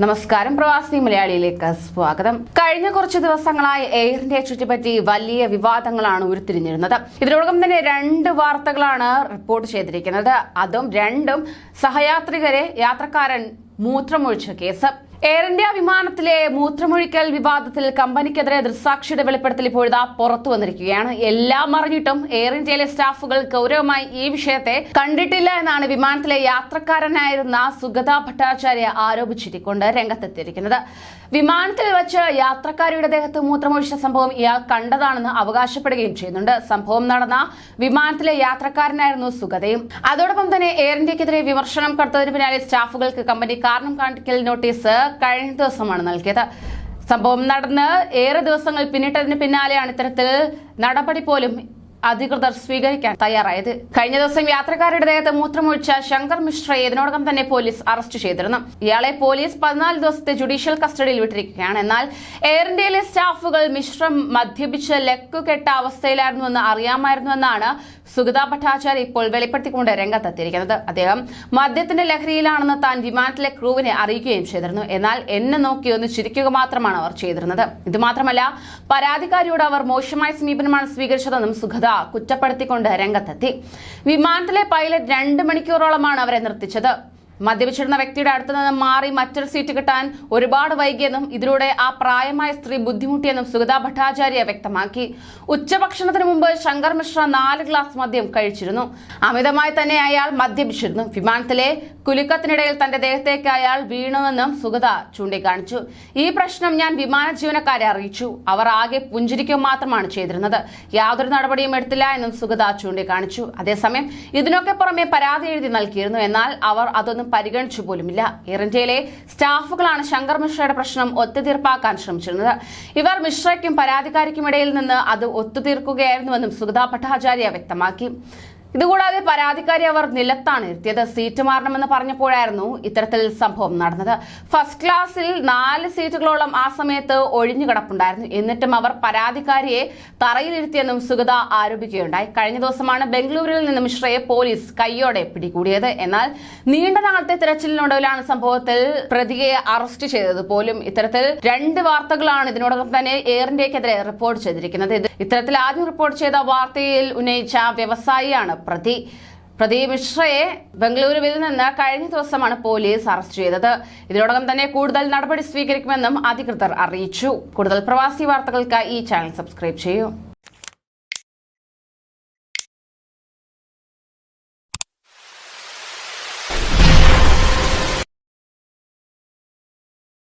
നമസ്കാരം, പ്രവാസി മലയാളിയിലേക്ക് സ്വാഗതം. കഴിഞ്ഞ കുറച്ച് ദിവസങ്ങളായി എയർ ഇന്ത്യയെ ചുറ്റിപ്പറ്റി വലിയ വിവാദങ്ങളാണ് ഉരുത്തിരിഞ്ഞിരുന്നത്. ഇതിനോടകം തന്നെ 2 വാർത്തകളാണ് റിപ്പോർട്ട് ചെയ്തിരിക്കുന്നത്. അതും രണ്ടും യാത്രക്കാരൻ മൂത്രമൊഴിച്ച കേസ്. എയർ ഇന്ത്യ വിമാനത്തിലെ മൂത്രമൊഴിക്കൽ വിവാദത്തിൽ കമ്പനിക്കെതിരെ ദൃക്സാക്ഷിയുടെ വെളിപ്പെടുത്തൽ ഇപ്പോഴാ പുറത്തു വന്നിരിക്കുകയാണ്. എല്ലാം അറിഞ്ഞിട്ടും എയർ ഇന്ത്യയിലെ സ്റ്റാഫുകൾ ഗൗരവമായി ഈ വിഷയത്തെ കണ്ടിട്ടില്ല എന്നാണ് വിമാനത്തിലെ യാത്രക്കാരനായിരുന്ന സുഗത ഭട്ടാചാര്യ ആരോപിച്ചിരിക്കൊണ്ട് രംഗത്തെത്തിയിരിക്കുന്നത്. വിമാനത്തിൽ വെച്ച് യാത്രക്കാരിയുടെ ദേഹത്ത് മൂത്രമൊഴിച്ച സംഭവം ഇയാൾ കണ്ടതാണെന്ന് അവകാശപ്പെടുകയും ചെയ്യുന്നുണ്ട്. സംഭവം നടന്ന വിമാനത്തിലെ യാത്രക്കാരനായിരുന്നു സുഗതയും. അതോടൊപ്പം തന്നെ എയർ ഇന്ത്യക്കെതിരെ വിമർശനം കടത്തതിന് പിന്നാലെ സ്റ്റാഫുകൾക്ക് കമ്പനി കാരണം കാണിക്കൽ നോട്ടീസ് കഴിഞ്ഞ ദിവസമാണ് നൽകിയത്. സംഭവം നടന്ന് ഏറെ ദിവസങ്ങൾ പിന്നിട്ടതിന് പിന്നാലെയാണ് ഇത്തരത്തിൽ നടപടി പോലും അധികൃതർ സ്വീകരിക്കാൻ തയ്യാറായത്. കഴിഞ്ഞ ദിവസം യാത്രക്കാരുടെ ദേഹത്ത് മൂത്രമൊഴിച്ച ശങ്കർ മിശ്രയെ ഇതിനോടകം തന്നെ പോലീസ് അറസ്റ്റ് ചെയ്തിരുന്നു. ഇയാളെ പോലീസ് 14 ദിവസത്തെ ജുഡീഷ്യൽ കസ്റ്റഡിയിൽ വിട്ടിരിക്കുകയാണ്. എന്നാൽ എയർ ഇന്ത്യയിലെ സ്റ്റാഫുകൾ മിശ്ര മദ്യപിച്ച് ലക്കുകെട്ട അവസ്ഥയിലായിരുന്നുവെന്ന് അറിയാമായിരുന്നുവെന്നാണ് സുഗത ഭട്ടാചാര്യ ഇപ്പോൾ വെളിപ്പെടുത്തിക്കൊണ്ട് രംഗത്തെത്തിയിരിക്കുന്നത്. അദ്ദേഹം മദ്യത്തിന്റെ ലഹരിയിലാണെന്ന് താൻ വിമാനത്തിലെ ക്രൂവിനെ അറിയിക്കുകയും ചെയ്തിരുന്നു. എന്നാൽ എന്നെ നോക്കി ഒന്ന് ചിരിക്കുക മാത്രമാണ് അവർ ചെയ്തിരുന്നത്. ഇതുമാത്രമല്ല, പരാതിക്കാരിയോട് അവർ മോശമായ സമീപനമാണ് സ്വീകരിച്ചതെന്നും സുഗത കുറ്റപ്പെടുത്തിക്കൊണ്ട് രംഗത്തെത്തി. വിമാനത്തിലെ പൈലറ്റ് 2 മണിക്കൂറോളമാണ് അവരെ നിർത്തിച്ചത്. മദ്യപിച്ചിരുന്ന വ്യക്തിയുടെ അടുത്ത് നിന്ന് മാറി മറ്റൊരു സീറ്റ് കിട്ടാൻ ഒരുപാട് വൈകിയെന്നും ഇതിലൂടെ ആ പ്രായമായ സ്ത്രീ ബുദ്ധിമുട്ടിയെന്നും സുഗത ഭട്ടാചാര്യ വ്യക്തമാക്കി. ഉച്ചഭക്ഷണത്തിന് മുമ്പ് ശങ്കർ മിശ്ര 4 ഗ്ലാസ് മദ്യം കഴിച്ചിരുന്നു. അമിതമായി തന്നെ അയാൾ മദ്യപിച്ചിരുന്നു. വിമാനത്തിലെ കുലുക്കത്തിനിടയിൽ തന്റെ ദേഹത്തേക്ക് അയാൾ വീണുവെന്നും സുഗത ചൂണ്ടിക്കാണിച്ചു. ഈ പ്രശ്നം ഞാൻ വിമാന ജീവനക്കാരെ അറിയിച്ചു. അവർ ആകെ പുഞ്ചിരിക്കുക മാത്രമാണ് ചെയ്തിരുന്നത്. യാതൊരു നടപടിയും എടുത്തില്ല എന്നും സുഗത ചൂണ്ടിക്കാണിച്ചു. അതേസമയം ഇതിനൊക്കെ പുറമെ പരാതി എഴുതി നൽകിയിരുന്നു. എന്നാൽ അവർ അതൊന്നും പരിഗണിച്ചു പോലുമില്ല. എയർ ഇന്ത്യയിലെ സ്റ്റാഫുകളാണ് ശങ്കർ മിശ്രയുടെ പ്രശ്നം ഒത്തുതീർപ്പാക്കാൻ ശ്രമിച്ചിരുന്നത്. ഇവർ മിശ്രയ്ക്കും പരാതിക്കാരിക്കും ഇടയിൽ നിന്ന് അത് ഒത്തുതീർക്കുകയായിരുന്നുവെന്നും സുഗത ഭട്ടാചാര്യ വ്യക്തമാക്കി. ഇതുകൂടാതെ പരാതിക്കാരി അവർ നിലത്താണ് ഇരുത്തിയത്. സീറ്റ് മാറണമെന്ന് പറഞ്ഞപ്പോഴായിരുന്നു ഇത്തരത്തിൽ സംഭവം നടന്നത്. ഫസ്റ്റ് ക്ലാസ്സിൽ 4 സീറ്റുകളോളം ആ സമയത്ത് ഒഴിഞ്ഞു കിടപ്പുണ്ടായിരുന്നു. എന്നിട്ടും അവർ പരാതിക്കാരിയെ തറയിലിരുത്തിയെന്നും സുഗത ആരോപിക്കുകയുണ്ടായി. കഴിഞ്ഞ ദിവസമാണ് ബംഗളൂരുവിൽ നിന്ന് മിശ്രയെ പോലീസ് കൈയോടെ പിടികൂടിയത്. എന്നാൽ നീണ്ട നാളത്തെ തിരച്ചിലിനൊടുവിലാണ് സംഭവത്തിൽ പ്രതിയെ അറസ്റ്റ് ചെയ്തത് പോലും. ഇത്തരത്തിൽ 2 വാർത്തകളാണ് ഇതിനോടകം തന്നെ എയർ ഇന്ത്യക്കെതിരെ റിപ്പോർട്ട് ചെയ്തിരിക്കുന്നത്. ഇത്തരത്തിൽ ആദ്യം റിപ്പോർട്ട് ചെയ്ത വാർത്തയിൽ ഉന്നയിച്ച വ്യവസായിയാണ് പ്രതി മിശ്രയെ ബംഗളൂരുവിൽ നിന്ന് കഴിഞ്ഞ ദിവസമാണ് പോലീസ് അറസ്റ്റ് ചെയ്തത്. ഇതിനോടകം തന്നെ കൂടുതൽ നടപടി സ്വീകരിക്കുമെന്നും അധികൃതർ അറിയിച്ചു. കൂടുതൽ പ്രവാസി വാർത്തകൾക്കായി ഈ ചാനൽ സബ്സ്ക്രൈബ് ചെയ്യൂ.